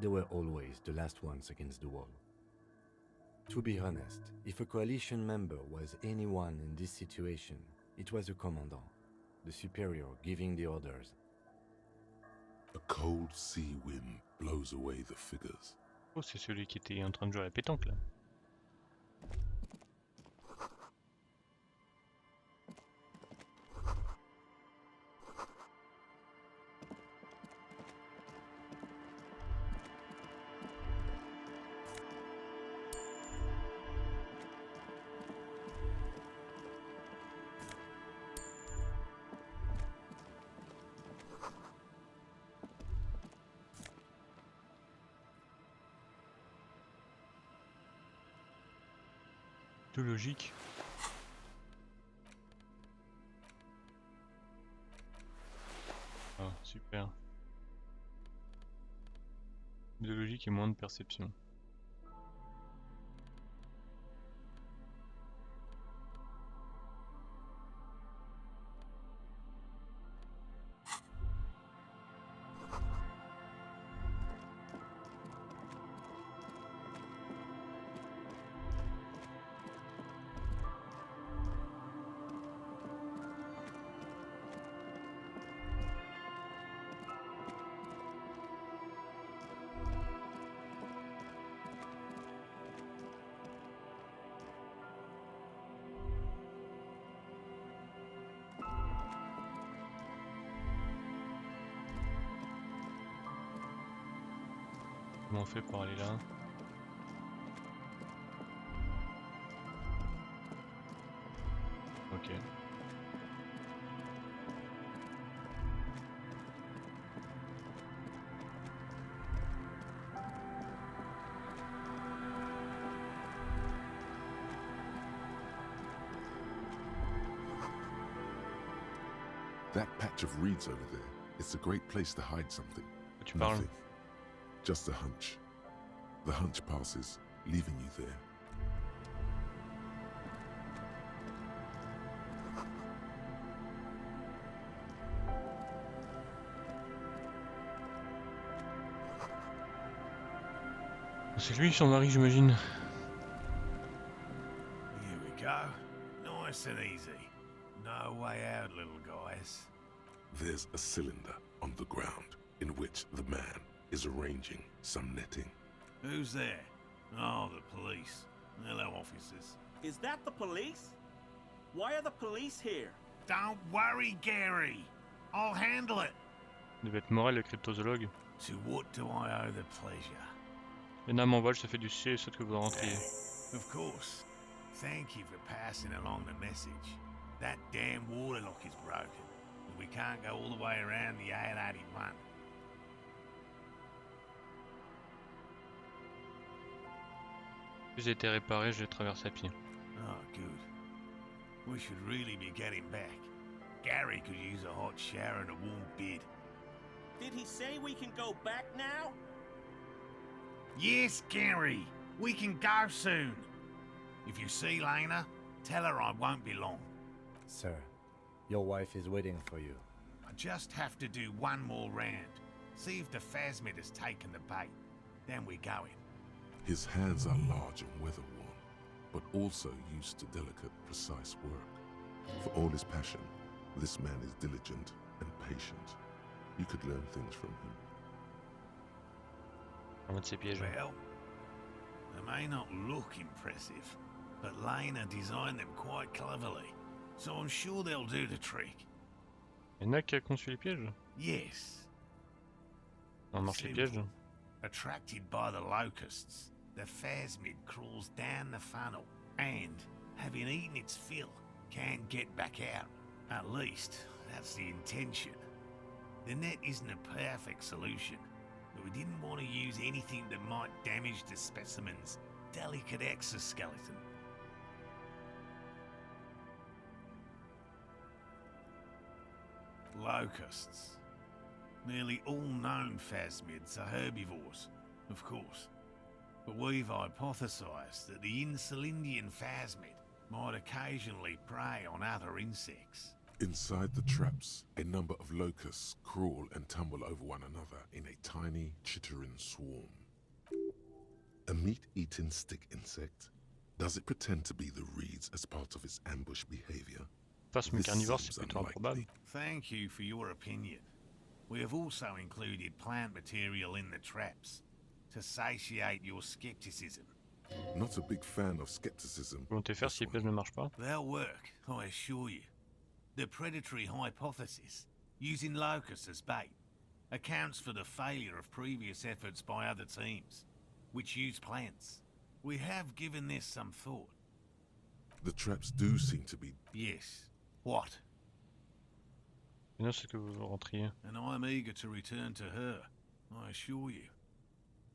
They were always the last ones against the wall. To be honest, if a coalition member was anyone in this situation, it was the commandant, the superior giving the orders. A cold sea wind blows away the figures. Oh, c'est celui qui était en train de jouer à la pétanque là. Tout logique. Ah. Super. De logique et moins de perception. Comment on fait pour aller là? Ok. That patch of reeds over there, it's a great place to hide something. Tu parles? Nothing. Just a hunch. The hunch passes, leaving you there. C'est lui son mari, j'imagine. Here we go. Nice and easy. No way out, little guys. There's a cylinder on the ground in which the man is arranging some netting. Who's there? Oh, the police. Hello, officers. Is that the police? Why are the police here? Don't worry, Gary. I'll handle it. Il devait être Morel, le cryptozoologue. To what do I owe the pleasure? Lena m'envole, je te fais du ciel et souhaite que vous rentriez. Of course. Thank you for passing along the message. That damn water lock is broken, and we can't go all the way around the A81. Si j'ai été réparé, je traverse à pied. Oh, good. We should really be getting back. Gary could use a hot shower and a warm bed. Did he say we can go back now? Yes, Gary. We can go soon. If you see Lena, tell her I won't be long. Sir, your wife is waiting for you. I just have to do one more round. See if the phasmid has taken the bait. Then we're going. His hands are large and weather-worn, but also used to delicate, precise work. For all his passion, this man is diligent and patient. You could learn things from him. Un de ses pièges. Well, they may not look impressive, but Lena designed them quite cleverly, so I'm sure they'll do the trick. Y'en a qui a conçu les pièges? Yes. On marche les pièges? Attracted by the locusts, the phasmid crawls down the funnel and, having eaten its fill, can't get back out. At least, that's the intention. The net isn't a perfect solution, but we didn't want to use anything that might damage the specimen's delicate exoskeleton. Locusts. Nearly all known phasmids are herbivores, of course, but we've hypothesized that the Insulindian phasmid might occasionally prey on other insects. Inside the traps, a number of locusts crawl and tumble over one another in a tiny, chittering swarm. A meat-eating stick insect? Does it pretend to be the reeds as part of its ambush behavior? Phasme This carnivore, c'est seems plutôt unlikely. improbable. Thank you for your opinion. We have also included plant material in the traps to satiate your skepticism. Not a big fan of skepticism. Volonté faire si les pièges ne marchent pas. They'll work, I assure you. The predatory hypothesis, using locusts as bait, accounts for the failure of previous efforts by other teams, which use plants. We have given this some thought. The traps do seem to be... Yes. What? Maintenant, c'est que vous rentriez. And I'm eager to return to her, I assure you.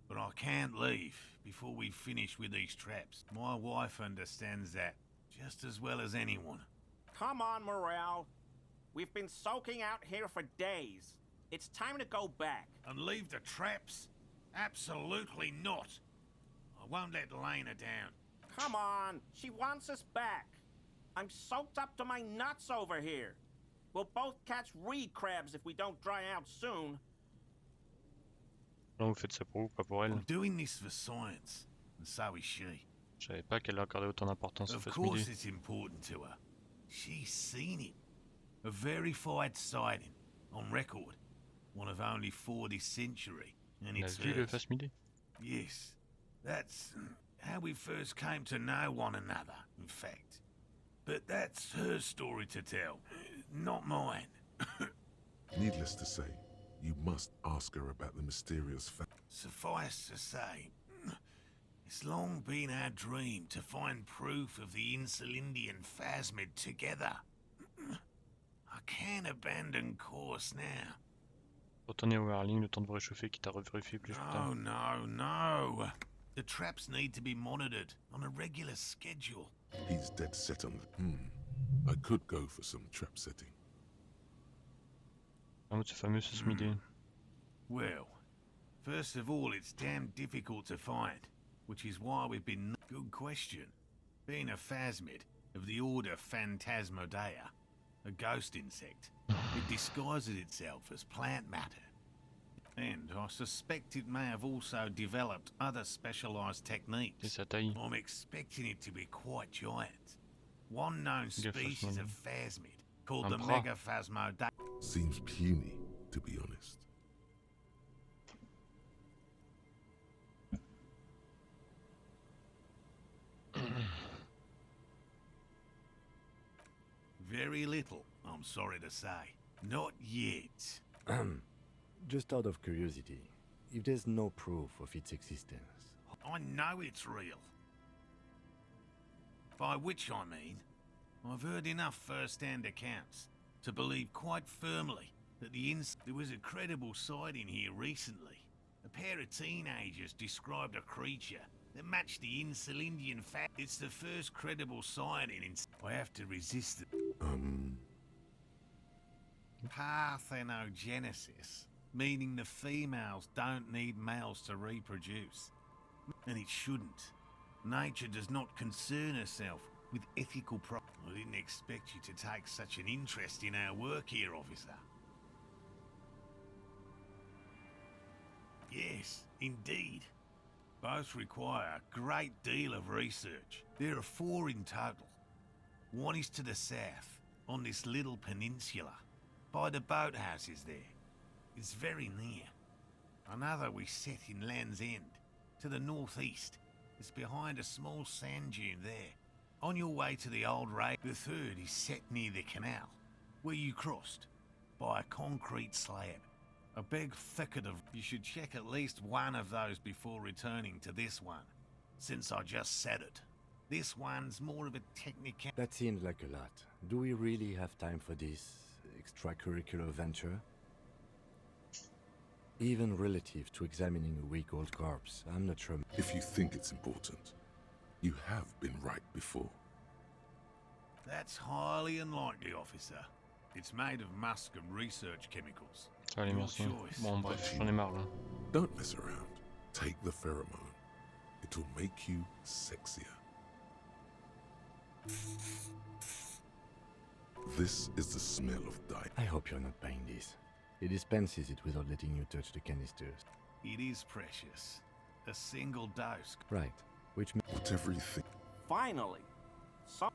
But I can't leave before we finish with these traps. My wife understands that just as well as anyone. Come on, Morel. We've been soaking out here for days. It's time to go back. And leave the traps? Absolutely not. I won't let Lena down. Come on, she wants us back. I'm soaked up to my nuts over here. We'll both catch reed crabs if we don't dry out soon. Non, vous faites ça pour vous, pas pour elle. I'm doing this for science, and so is she. Je savais pas qu'elle accordait autant d'importance au Of course Fasmidi. it's important to her. She's seen it. A verified sighting, on record. One of only 4 this century, and Elle a it's vu le hers. Fasmidi? Yes, that's how we first came to know one another, in fact. But that's her story to tell, not mine. Needless to say, you must ask her about the mysterious fact. Suffice to say, it's long been our dream to find proof of the Insulindian phasmid together. I can't abandon course now. Retournez au Harling, le temps de vous réchauffer, quitte à revérifier plus tard. No. The traps need to be monitored on a regular schedule. He's dead set on I could go for some trap setting. Un mot de ce fameux Fasmidi. Well, first of all, it's damn difficult to find, which is why we've been... Good question. Being a phasmid of the order Phantasmodea, a ghost insect, it disguises itself as plant matter. And I suspect it may have also developed other specialized Et techniques. sa taille. I'm expecting it to be quite giant. One known species of phasmid, called the bras. Megaphasmodea. Seems puny, to be honest. Very little, I'm sorry to say. Not yet. Just out of curiosity, if there's no proof of its existence, I know it's real. By which I mean, I've heard enough first-hand accounts to believe quite firmly that there was a credible sighting here recently. A pair of teenagers described a creature that matched the Insulindian fact. It's the first credible sighting in... I have to resist it. Parthenogenesis, meaning the females don't need males to reproduce. And it shouldn't. Nature does not concern herself with ethical I didn't expect you to take such an interest in our work here, officer. Yes, indeed. Both require a great deal of research. There are 4 in total. One is to the south, on this little peninsula, by the boathouses there. It's very near. Another we set in Land's End, to the northeast. It's behind a small sand dune there. On your way to the old rail. The third is set near the canal, where you crossed, by a concrete slab. A big thicket of... You should check at least one of those before returning to this one, since I just said it. This one's more of a technical... that seems like a lot. Do we really have time for this extracurricular venture? Even relative to examining a week-old corpse, I'm not sure. If you think it's important, you have been right before. That's highly unlikely, officer. It's made of musk and research chemicals. Allez, Your merci. choice. Bon, bref, j'en ai marre là. Don't mess around. Take the pheromone. It'll make you sexier. This is the smell of dye. I hope you're not buying this. He dispenses it without letting you touch the canisters. It is precious. A single dose. Right, which means... Whatever you think. Finally.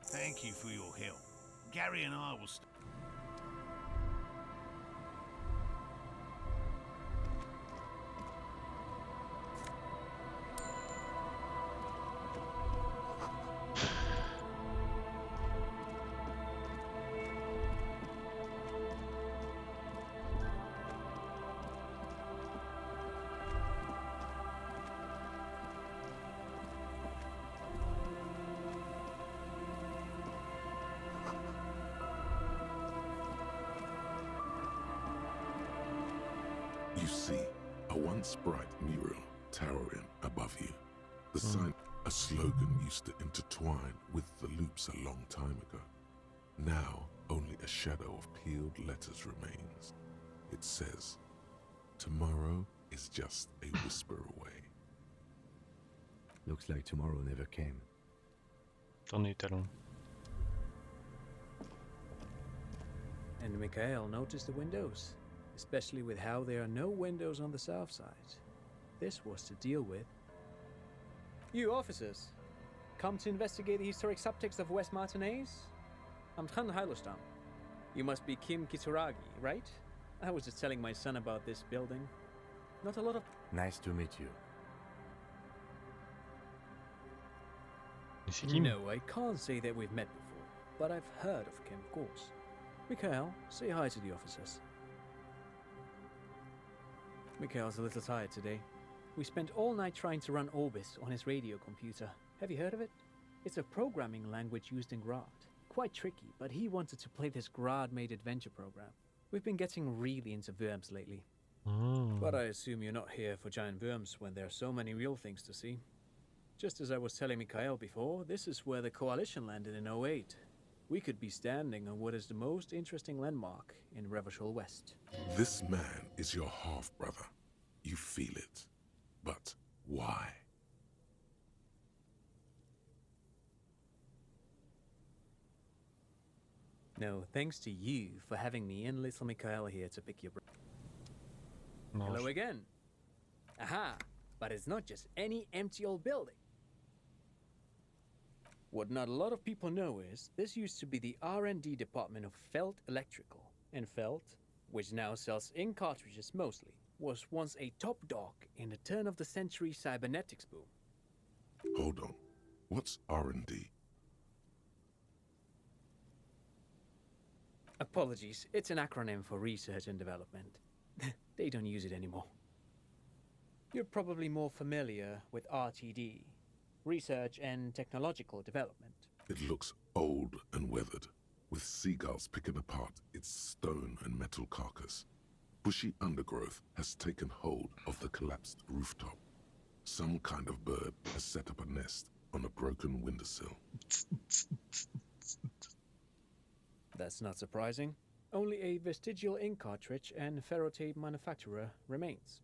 Thank you for your help. Gary and I will... You see, a once bright mural towering above you. The sign, a slogan used to intertwine with the loops a long time ago. Now, only a shadow of peeled letters remains. It says, Tomorrow is just a whisper away. Looks like tomorrow never came. T'en es talon. And Mikhail noticed the windows, especially with how there are no windows on the south side. This was to deal with. You officers, come to investigate the historic subtext of West Martinez? I'm Tran Heilostam. You must be Kim Kitsuragi, right? I was just telling my son about this building. Not a lot of... Nice to meet you. No, I can't say that we've met before, but I've heard of Kim, of course. Mikhail, say hi to the officers. Mikhail's a little tired today. We spent all night trying to run Orbis on his radio computer. Have you heard of it? It's a programming language used in Grad. Quite tricky, but he wanted to play this Grad-made adventure program. We've been getting really into worms lately. But I assume you're not here for giant worms when there are so many real things to see. Just as I was telling Mikhail before, this is where the Coalition landed in 08. We could be standing on what is the most interesting landmark in Revachol West. This man is your half-brother. You feel it. But why? No, thanks to you for having me and little Mikhail here to pick your brain. Hello again. Aha! But it's not just any empty old building. What not a lot of people know is, this used to be the R&D department of Felt Electrical. And Felt, which now sells ink cartridges mostly, was once a top dog in the turn-of-the-century cybernetics boom. Hold on. What's R&D? Apologies, it's an acronym for research and development. They don't use it anymore. You're probably more familiar with RTD, research and technological development. It looks old and weathered, with seagulls picking apart its stone and metal carcass. Bushy undergrowth has taken hold of the collapsed rooftop. Some kind of bird has set up a nest on a broken windowsill. That's not surprising. Only a vestigial ink cartridge and ferrotape manufacturer remains.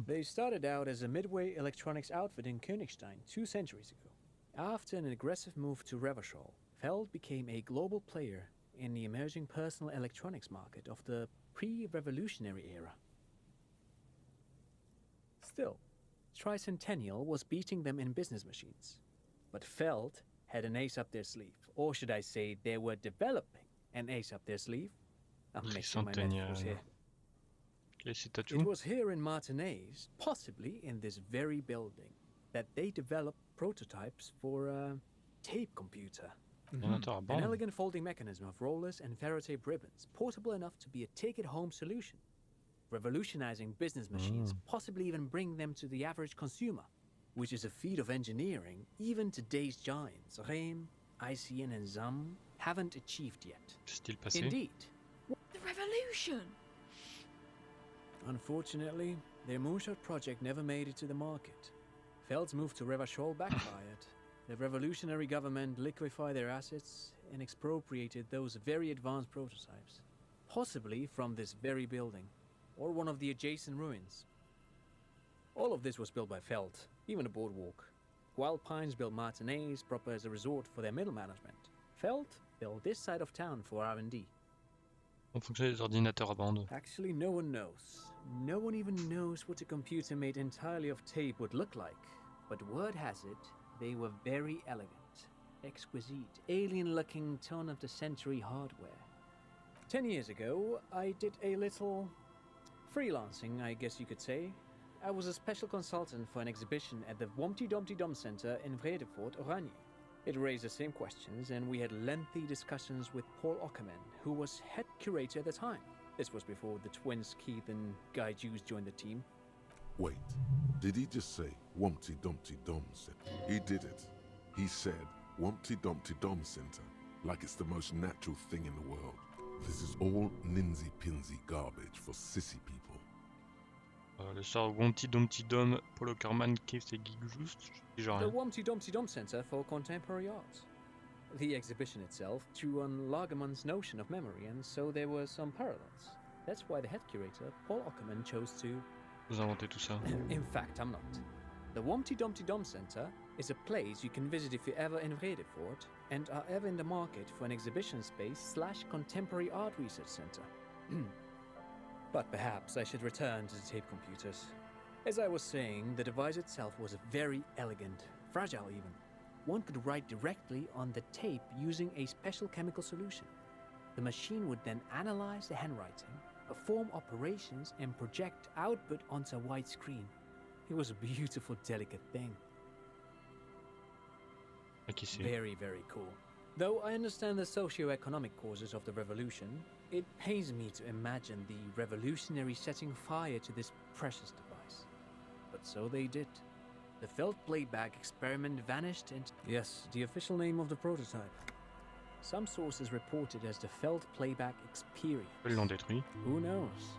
They started out as a midway electronics outfit in Königstein 2 centuries ago. After an aggressive move to Revachol, Feld became a global player in the emerging personal electronics market of the pre-revolutionary era. Still, Tricentennial was beating them in business machines. But Feld had an ace up their sleeve, or should I say they were developing an ace up their sleeve? I'm mixing my metaphors here. It was here in Martinez, possibly in this very building, that they developed prototypes for a tape computer. An elegant folding mechanism of rollers and ferrotape ribbons, portable enough to be a take-it-home solution, revolutionizing business machines, possibly even bring them to the average consumer, which is a feat of engineering even today's giants, Rehm, ICN and ZAM, haven't achieved yet. Indeed. The revolution! Unfortunately, their moonshot project never made it to the market. Feld's move to Revachol backfired. The revolutionary government liquefied their assets and expropriated those very advanced prototypes, possibly from this very building, or one of the adjacent ruins. All of this was built by Feld, even the boardwalk. Wild Pines built Martinez proper as a resort for their middle management. Feld built this side of town for R&D. En fonction des ordinateurs à bande. Actually, no one knows. No one even knows what a computer made entirely of tape would look like. But word has it, they were very elegant, exquisite, alien-looking turn-of-the-century hardware. 10 years ago, I did a little freelancing, I guess you could say. I was a special consultant for an exhibition at the Wompty Dumpty Dum Center in Vredefort, Oranje. It raised the same questions, and we had lengthy discussions with Paul Ockerman, who was head curator at the time. This was before the twins Keith and Guy Jews joined the team. Wait, did he just say Wompty Dumpty Dum Center? He did it. He said Wompty Dumpty Dum Center, like it's the most natural thing in the world. This is all ninsy-pinsy garbage for sissy people. Le sort Wompty Dumpty Dum, Paul Ockerman, Keith et Guy Just, genre The rien. Wompty Dumpty Dum Center for Contemporary Art. The exhibition itself drew on Lagerman's notion of memory, and so there were some parallels. That's why the head curator, Paul Ockerman, chose to... Vous inventez tout ça. In fact, I'm not. The Wompty Dumpty Dum Center is a place you can visit if you're ever in Vredefort and are ever in the market for an exhibition space / contemporary art research center. But perhaps I should return to the tape computers. As I was saying, the device itself was very elegant, fragile even. One could write directly on the tape using a special chemical solution. The machine would then analyze the handwriting, perform operations, and project output onto a white screen. It was a beautiful, delicate thing. Very, very cool. Though I understand the socio-economic causes of the revolution, it pains me to imagine the revolutionary setting fire to this precious device. But so they did. The felt playback experiment vanished and... Yes, the official name of the prototype. Some sources report it as the felt playback experience. Ils l'ont détruit. Who knows?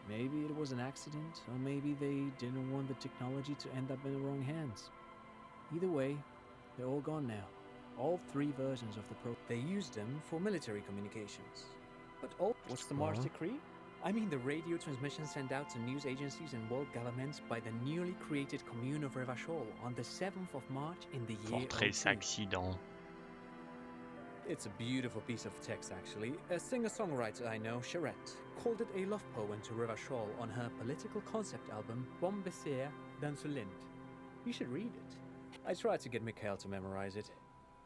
Maybe it was an accident, or maybe they didn't want the technology to end up in the wrong hands. Either way, they're all gone now. All 3 versions of the Pro. They used them for military communications. But what's the Mars Decree? I mean the radio transmission sent out to news agencies and world governments by the newly created commune of Revachol on the 7th of March in the year Fortress accident. It's a beautiful piece of text, actually. A singer-songwriter I know, Charette, called it a love poem to Revachol on her political concept album, Bon Baiser dans le Lind. You should read it. I tried to get Mikhail to memorize it.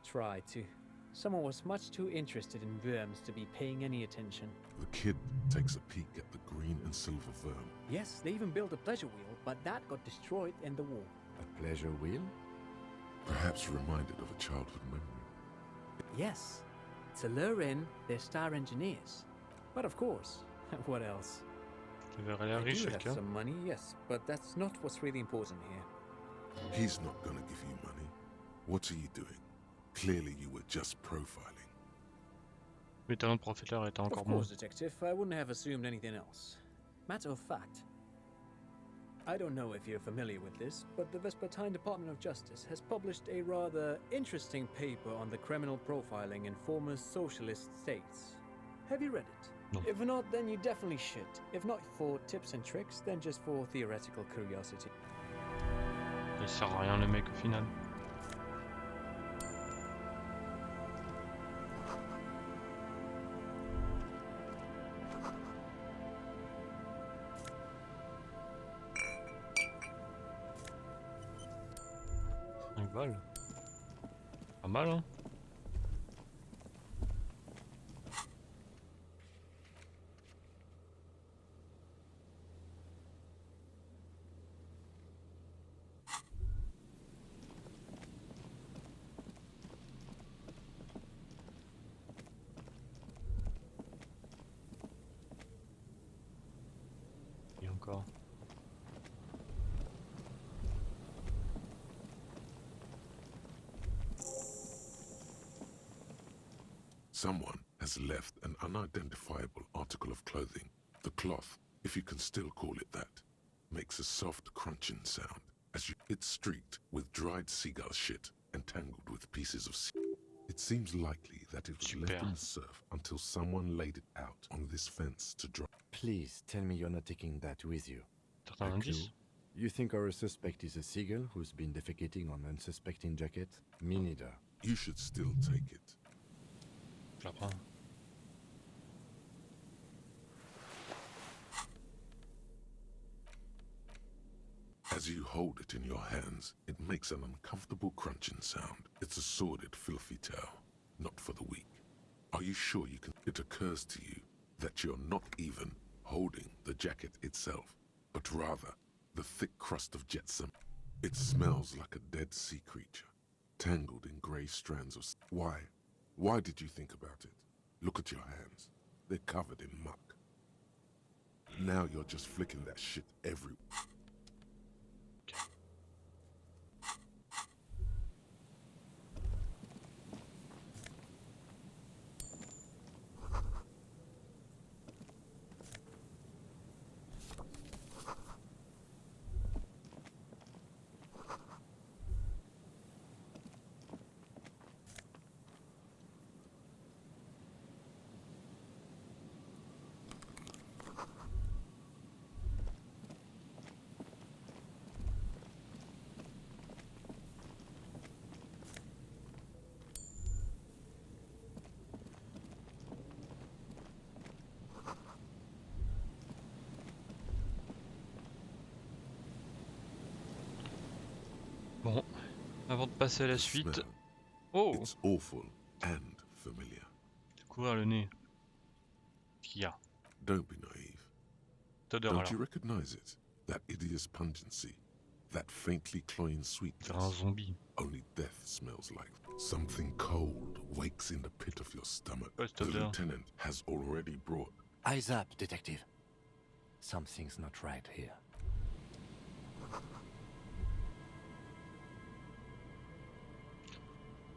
Tried to. Someone was much too interested in worms to be paying any attention. The kid takes a peek at the green and silver worm. Yes, they even built a pleasure wheel, but that got destroyed in the war. A pleasure wheel? Perhaps reminded of a childhood memory. Yes, to lure in their star engineers. But of course, what else? I do have some money, yes, but that's not what's really important here. He's not gonna give you money. What are you doing? Clearly you were just profiling. Le talent de professeur était encore Of course, detective, I wouldn't have assumed anything else. Matter of fact, I don't know if you're familiar with this, but the Vespertine Department of Justice has published a rather interesting paper on the criminal profiling in former socialist states. Have you read it? No. If not, then you definitely should. If not for tips and tricks, then just for theoretical curiosity. Il sert à rien le mec au final. Balles. Pas mal, hein. Et encore. Someone has left an unidentifiable article of clothing. The cloth, if you can still call it that, makes a soft crunching sound as it's streaked with dried seagull shit and tangled with pieces of sea. It seems likely that it was left in the surf until someone laid it out on this fence to dry. Please tell me you're not taking that with you. Certains indices. You think our suspect is a seagull who's been defecating on unsuspecting jacket? Me neither. You should still take it. Je la prends. As you hold it in your hands, it makes an uncomfortable crunching sound. It's a sordid, filthy tale, not for the weak. Are you sure you can? It occurs to you that you're not even holding the jacket itself, but rather the thick crust of jetsam. It smells like a dead sea creature, tangled in grey strands of... Why? Why did you think about it? Look at your hands. They're covered in muck. Now you're just flicking that shit everywhere. Avant de passer à la The suite. smell, Oh! it's awful and familiar. Couvrir le nez. Qu'est-ce qu'il y a? Don't be naive. T'odeur Don't alors. you recognize it? That hideous pungency, that faintly cloying C'est un sweetness. zombie. Only death smells like. Something cold wakes in the pit of your stomach. Ouais, cette The odeur. lieutenant has already brought. Eyes up, detective. Something's not right here.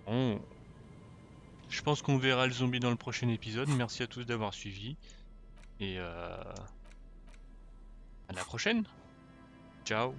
Bon. Je pense qu'on verra le zombie dans le prochain épisode. Merci à tous d'avoir suivi. Et à la prochaine. Ciao.